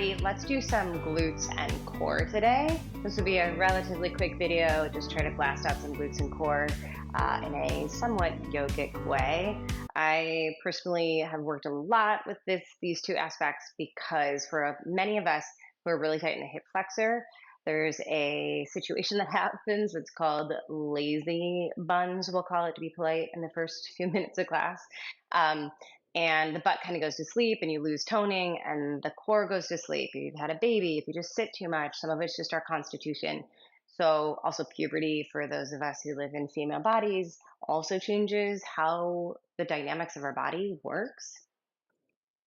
body, let's do some glutes and core today. This will be a relatively quick video, just try to blast out some glutes and core in a somewhat yogic way. I personally have worked a lot with these two aspects because for many of us who are really tight in the hip flexor, there's a situation that happens that's called lazy buns, we'll call it to be polite, in the first few minutes of class. And the butt kind of goes to sleep and you lose toning and the core goes to sleep. If you've had a baby, if you just sit too much, some of it's just our constitution. So also puberty for those of us who live in female bodies also changes how the dynamics of our body works.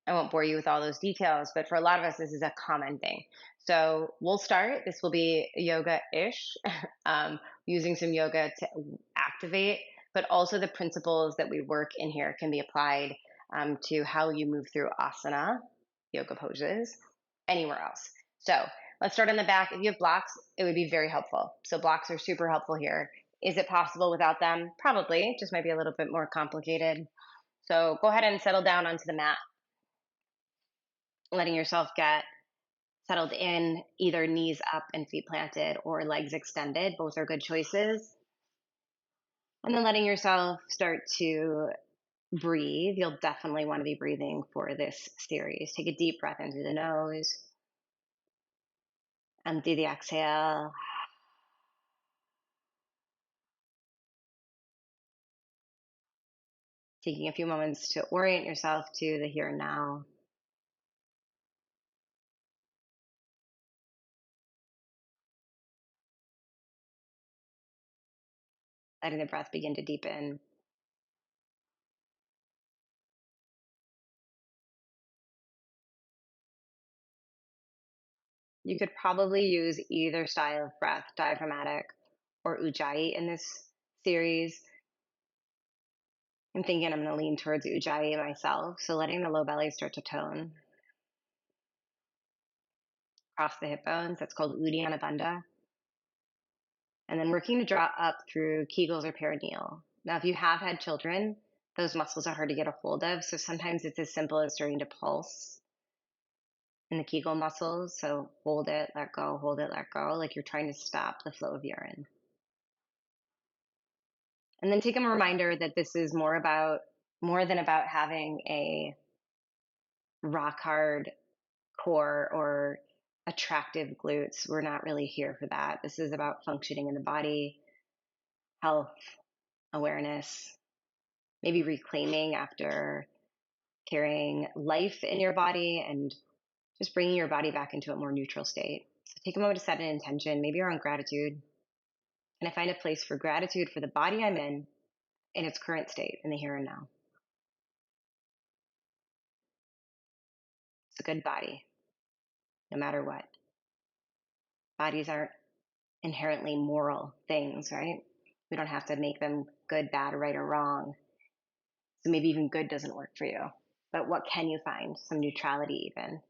I won't bore you with all those details, but for a lot of us, this is a common thing. So we'll start. This will be yoga-ish, using some yoga to activate, but also the principles that we work in here can be applied to how you move through asana, yoga poses, anywhere else. So let's start on the back. If you have blocks, it would be very helpful. So blocks are super helpful here. Is it possible without them? Probably. It just might be a little bit more complicated. So go ahead and settle down onto the mat, letting yourself get settled in, either knees up and feet planted or legs extended. Both are good choices. And then letting yourself start to breathe. You'll definitely want to be breathing for this series. Take a deep breath in through the nose. Empty the exhale. Taking a few moments to orient yourself to the here and now. Letting the breath begin to deepen. You could probably use either style of breath, diaphragmatic or ujjayi in this series. I'm thinking I'm going to lean towards ujjayi myself, so letting the low belly start to tone. Cross the hip bones, that's called Uddiyana Bandha. And then working to draw up through Kegels or perineal. Now, if you have had children, those muscles are hard to get a hold of, so sometimes it's as simple as starting to pulse in the Kegel muscles. So hold it, let go, hold it, let go, like you're trying to stop the flow of urine. And then take a reminder that this is more than about having a rock hard core or attractive glutes. We're not really here for that. This is about functioning in the body, health, awareness, maybe reclaiming after carrying life in your body and just bringing your body back into a more neutral state. So take a moment to set an intention. Maybe you're on gratitude. And I find a place for gratitude for the body I'm in its current state, in the here and now. It's a good body, no matter what. Bodies aren't inherently moral things, right? We don't have to make them good, bad, right, or wrong. So maybe even good doesn't work for you. But what can you find? Some neutrality even.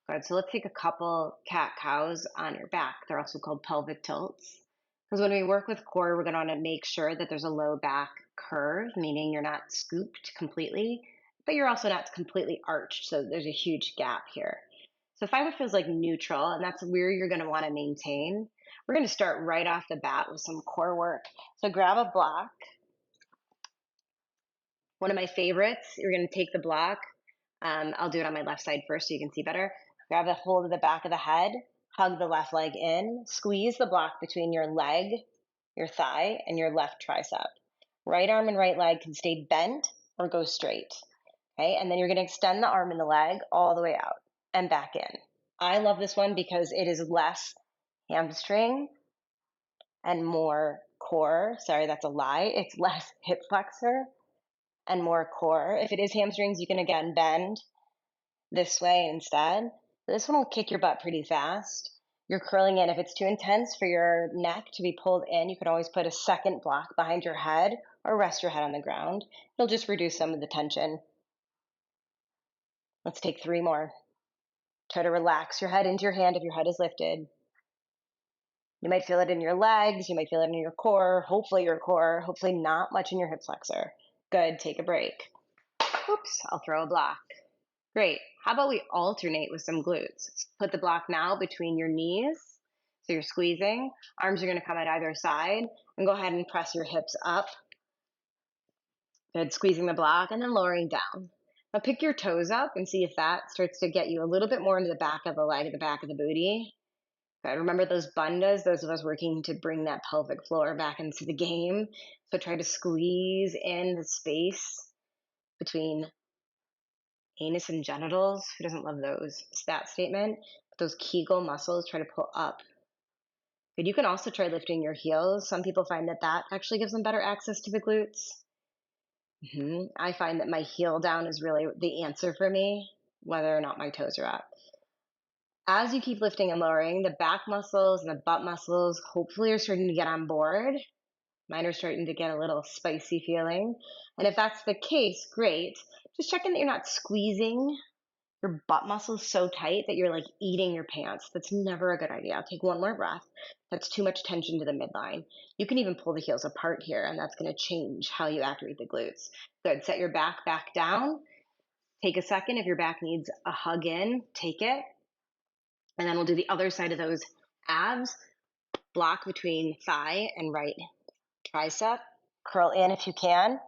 Good. So let's take a couple cat-cows on your back. They're also called pelvic tilts. Because when we work with core, we're going to want to make sure that there's a low back curve, meaning you're not scooped completely, but you're also not completely arched. So there's a huge gap here. So find what feels like neutral, and that's where you're going to want to maintain. We're going to start right off the bat with some core work. So grab a block. One of my favorites, you're going to take the block. I'll do it on my left side first so you can see better. Grab a hold of the back of the head, hug the left leg in, squeeze the block between your leg, your thigh, and your left tricep. Right arm and right leg can stay bent or go straight. Okay, and then you're going to extend the arm and the leg all the way out and back in. I love this one because it is less hamstring and more core. Sorry, that's a lie. It's less hip flexor and more core. If it is hamstrings, you can again bend this way instead. This one will kick your butt pretty fast. You're curling in. If it's too intense for your neck to be pulled in, you can always put a second block behind your head or rest your head on the ground. It'll just reduce some of the tension. Let's take 3 more. Try to relax your head into your hand if your head is lifted. You might feel it in your legs. You might feel it in your core. Hopefully not much in your hip flexor. Good. Take a break. Oops, I'll throw a block. Great. How about we alternate with some glutes? Put the block now between your knees. So you're squeezing. Arms are going to come at either side. And go ahead and press your hips up. Good. Squeezing the block and then lowering down. Now pick your toes up and see if that starts to get you a little bit more into the back of the leg, the back of the booty. Good. Remember those bandhas, those of us working to bring that pelvic floor back into the game. So try to squeeze in the space between anus and genitals. Who doesn't love those? It's that statement. But those Kegel muscles, try to pull up. Good. You can also try lifting your heels. Some people find that that actually gives them better access to the glutes. I find that my heel down is really the answer for me, whether or not my toes are up. As you keep lifting and lowering, the back muscles and the butt muscles hopefully are starting to get on board. Mine are starting to get a little spicy feeling. And if that's the case, great. Just checking that you're not squeezing your butt muscles so tight that you're like eating your pants. That's never a good idea. I'll take one more breath. That's too much tension to the midline. You can even pull the heels apart here, and that's going to change how you activate the glutes. Good. Set your back down. Take a second. If your back needs a hug in, take it. And then we'll do the other side of those abs. Block between thigh and right tricep. Curl in if you can.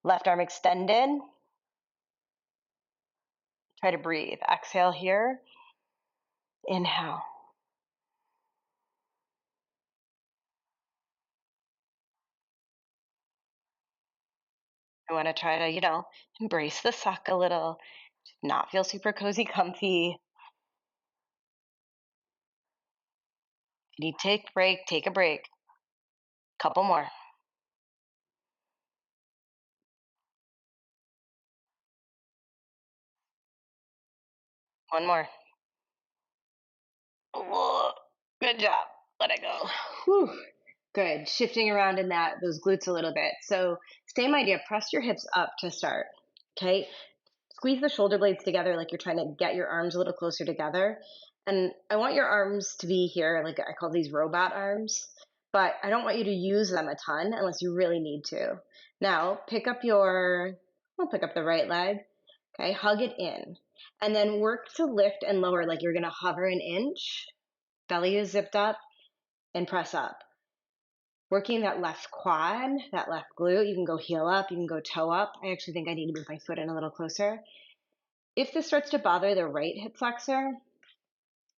Left arm extended. Try to breathe. Exhale here. Inhale. I want to try to, embrace the suck a little, not feel super cozy, comfy. If you need to take a break, take a break. Couple more. One more. Whoa. Good job. Let it go. Whew. Good. Shifting around in those glutes a little bit. So same idea. Press your hips up to start. Okay. Squeeze the shoulder blades together like you're trying to get your arms a little closer together. And I want your arms to be here, like I call these robot arms, but I don't want you to use them a ton unless you really need to. Now, I'll pick up the right leg, okay, hug it in, and then work to lift and lower like you're gonna hover an inch, belly is zipped up, and press up. Working that left quad, that left glute, you can go heel up, you can go toe up. I actually think I need to move my foot in a little closer. If this starts to bother the right hip flexor,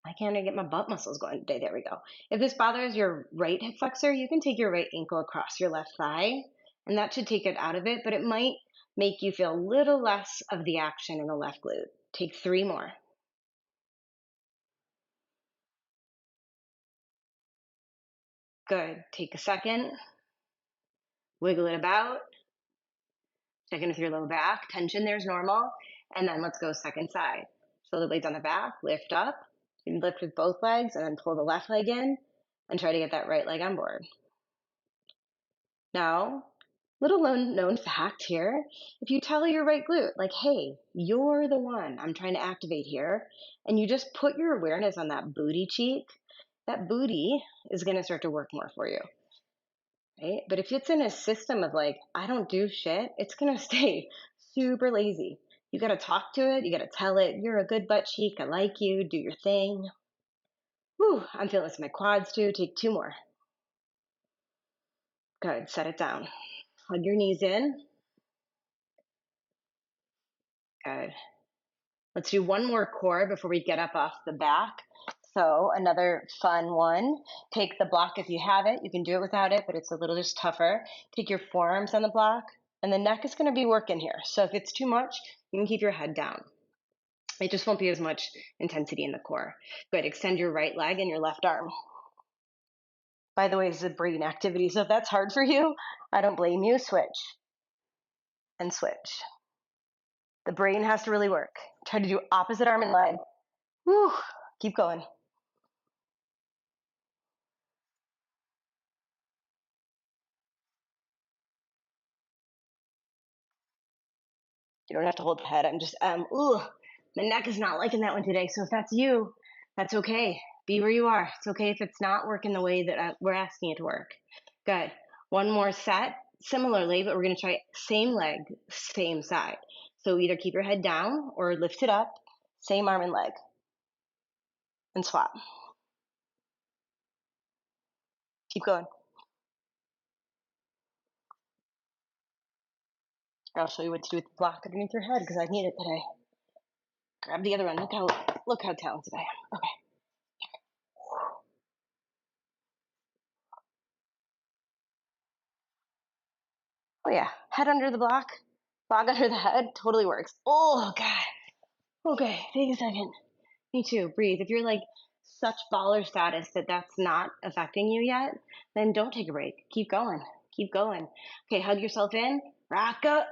I can't even get my butt muscles going today. There we go. If this bothers your right hip flexor, you can take your right ankle across your left thigh, and that should take it out of it, but it might make you feel a little less of the action in the left glute. Take 3 more. Good. Take a second. Wiggle it about. Check in with your low back. Tension there's normal. And then let's go second side. Shoulder blades on the back. Lift up. You can lift with both legs and then pull the left leg in and try to get that right leg on board. Now, little known fact here, if you tell your right glute, like, hey, you're the one I'm trying to activate here, and you just put your awareness on that booty cheek, that booty is going to start to work more for you. Right? But if it's in a system of like, I don't do shit, it's going to stay super lazy. You got to talk to it. You got to tell it, you're a good butt cheek. I like you. Do your thing. Whew, I'm feeling this in my quads too. Take 2 more. Good. Set it down. Hug your knees in. Good. Let's do one more core before we get up off the back. So another fun one. Take the block if you have it. You can do it without it, but it's a little just tougher. Take your forearms on the block, and the neck is going to be working here. So if it's too much, you can keep your head down. It just won't be as much intensity in the core. Good. Extend your right leg and your left arm. By the way, this is a brain activity, so if that's hard for you, I don't blame you. Switch and switch. The brain has to really work. Try to do opposite arm and leg. Whew. Keep going. You don't have to hold the head. I'm just, my neck is not liking that one today. So if that's you, that's okay. Be where you are. It's okay if it's not working the way that we're asking it to work. Good. One more set, similarly, but we're going to try same leg, same side. So either keep your head down or lift it up, same arm and leg, and swap. Keep going. I'll show you what to do with the block underneath your head because I need it today. Grab the other one. Look how talented I am. Okay. Oh yeah, head under the block under the head, totally works. Oh God. Okay, take a second. Me too. Breathe. If you're like such baller status that that's not affecting you yet, then don't take a break. Keep going. Keep going. Okay, hug yourself in. Rock up.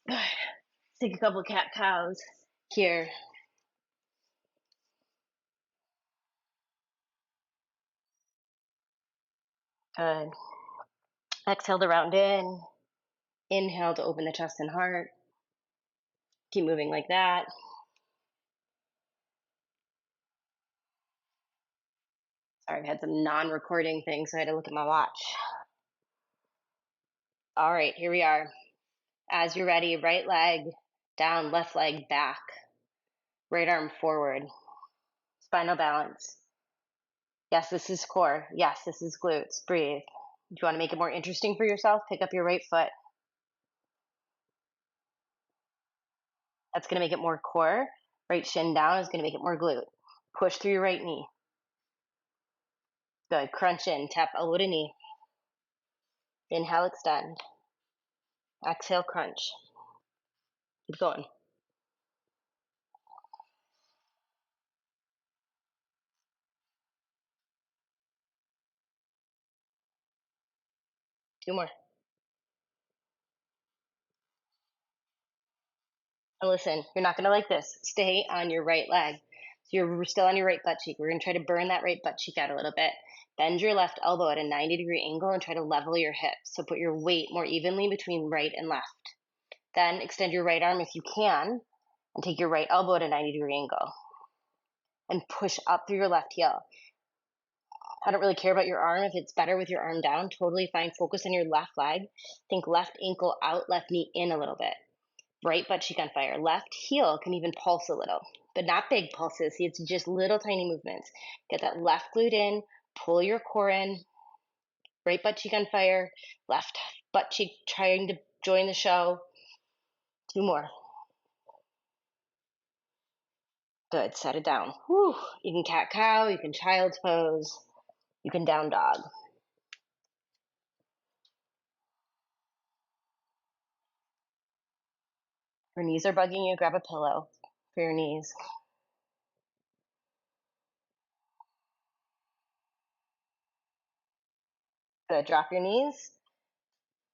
Good. Let's take a couple cat cows here. Good. Exhale to round in. Inhale to open the chest and heart. Keep moving like that. Sorry, I had some non-recording things, so I had to look at my watch. All right, here we are. As you're ready, right leg down, left leg back. Right arm forward. Spinal balance. Yes, this is core. Yes, this is glutes. Breathe. If you want to make it more interesting for yourself, pick up your right foot. That's going to make it more core. Right shin down is going to make it more glute. Push through your right knee. Good. Crunch in. Tap elbow to knee. Inhale, extend. Exhale, crunch. Keep going. Two more. And listen, you're not going to like this. Stay on your right leg. So you're still on your right butt cheek. We're going to try to burn that right butt cheek out a little bit. Bend your left elbow at a 90-degree angle and try to level your hips. So put your weight more evenly between right and left. Then extend your right arm if you can and take your right elbow at a 90-degree angle and push up through your left heel. I don't really care about your arm. If it's better with your arm down, totally fine. Focus on your left leg. Think left ankle out, left knee in a little bit. Right butt cheek on fire. Left heel can even pulse a little, but not big pulses. See, it's just little tiny movements. Get that left glute in, pull your core in. Right butt cheek on fire. Left butt cheek trying to join the show. Two more. Good. Set it down. Whew. You can cat cow. You can child's pose. You can down dog. Your knees are bugging you. Grab a pillow for your knees. Good. Drop your knees.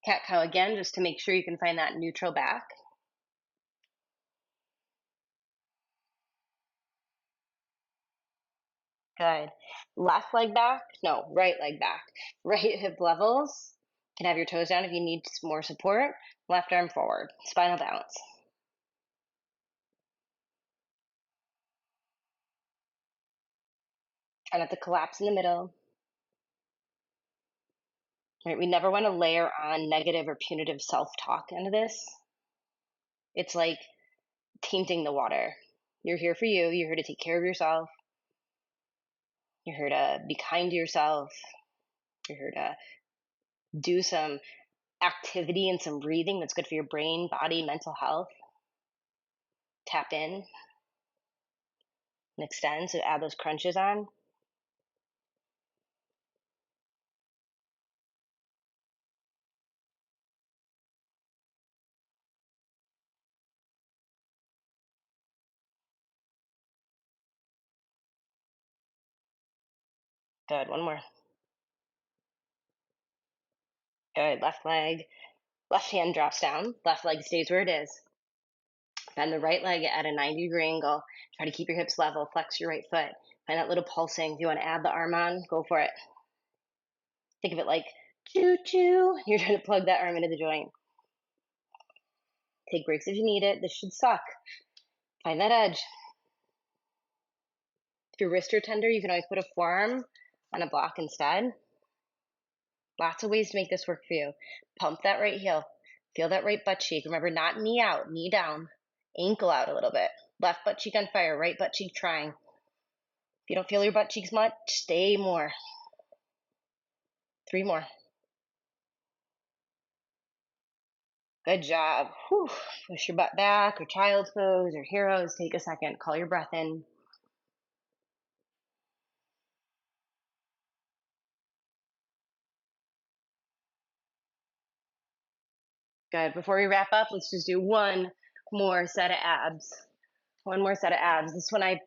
Cat cow again, just to make sure you can find that neutral back. Good. Left leg back. No, right leg back. Right hip levels. You can have your toes down if you need more support. Left arm forward. Spinal balance. Try not to collapse in the middle. Right, we never want to layer on negative or punitive self-talk into this. It's like tainting the water. You're here for you. You're here to take care of yourself. You're here to be kind to yourself. You're here to do some activity and some breathing that's good for your brain, body, mental health. Tap in and extend. So add those crunches on. Good. One more. Good. Left leg. Left hand drops down. Left leg stays where it is. Bend the right leg at a 90-degree angle. Try to keep your hips level. Flex your right foot. Find that little pulsing. If you want to add the arm on, go for it. Think of it like choo-choo. You're trying to plug that arm into the joint. Take breaks if you need it. This should suck. Find that edge. If your wrists are tender, you can always put a forearm on a block instead. Lots of ways to make this work for you. Pump that right heel. Feel that right butt cheek. Remember, not knee out, knee down. Ankle out a little bit. Left butt cheek on fire, right butt cheek trying. If you don't feel your butt cheeks much, stay more. 3 more. Good job. Whew. Push your butt back, or child's pose, or heroes. Take a second. Call your breath in. Good. Before we wrap up, let's just do one more set of abs. One more set of abs. This one I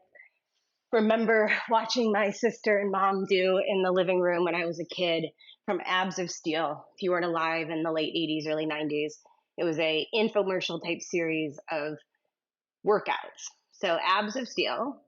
remember watching my sister and mom do in the living room when I was a kid from Abs of Steel. If you weren't alive in the late 80s, early 90s, it was a infomercial type series of workouts. So Abs of Steel.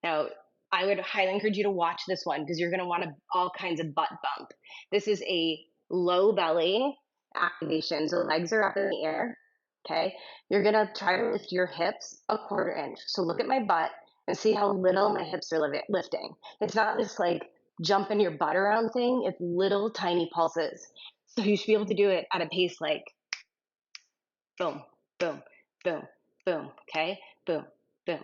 Now, I would highly encourage you to watch this one because you're going to want all kinds of butt bump. This is a low belly activation. So legs are up in the air. Okay. You're going to try to lift your hips a 1/4 inch. So look at my butt and see how little my hips are lifting. It's not this like jumping your butt around thing. It's little tiny pulses. So you should be able to do it at a pace like boom, boom, boom, boom. Okay. Boom, boom,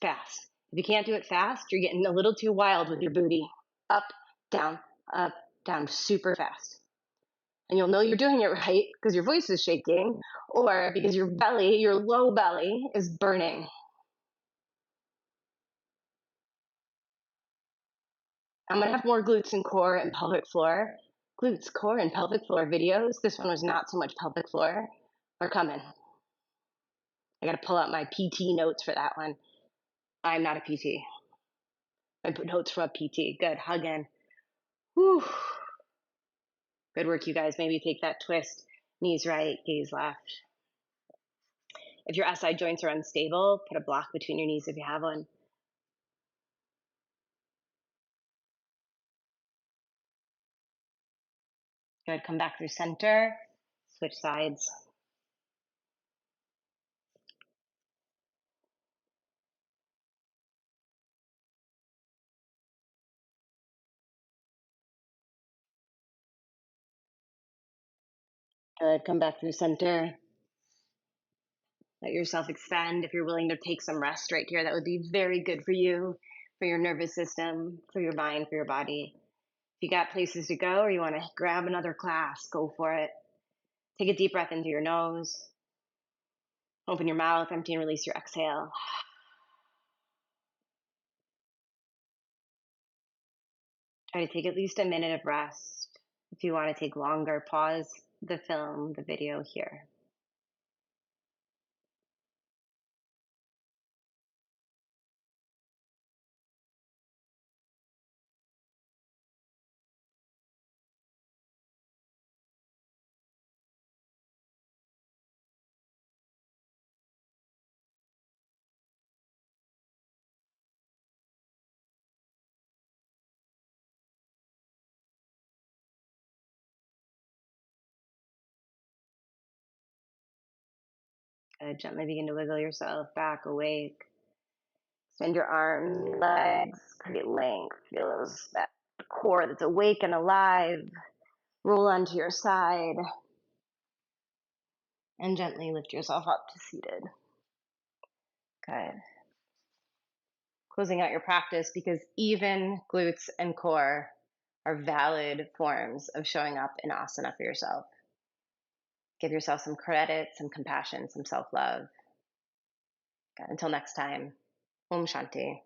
fast. If you can't do it fast, you're getting a little too wild with your booty. Up, down, super fast. And you'll know you're doing it right because your voice is shaking or because your belly, your low belly, is burning. I'm going to have more glutes and core and pelvic floor. Glutes, core, and pelvic floor videos. This one was not so much pelvic floor. Are coming. I got to pull out my PT notes for that one. I'm not a PT. I put notes for a PT. Good. Hug in. Whew. Good work, you guys. Maybe take that twist. Knees right, gaze left. If your SI joints are unstable, put a block between your knees if you have one. Good. Come back through center. Switch sides. Good. Come back through center. Let yourself extend. If you're willing to take some rest right here, that would be very good for you, for your nervous system, for your mind, for your body. If you got places to go or you want to grab another class, go for it. Take a deep breath into your nose. Open your mouth, empty and release your exhale. Try to take at least a minute of rest. If you want to take longer, pause the film, the video here. Good. Gently begin to wiggle yourself back, awake. Extend your arms, your legs, create length. Feel that core that's awake and alive. Roll onto your side. And gently lift yourself up to seated. Good. Closing out your practice because even glutes and core are valid forms of showing up in asana for yourself. Give yourself some credit, some compassion, some self-love. Until next time, Om Shanti.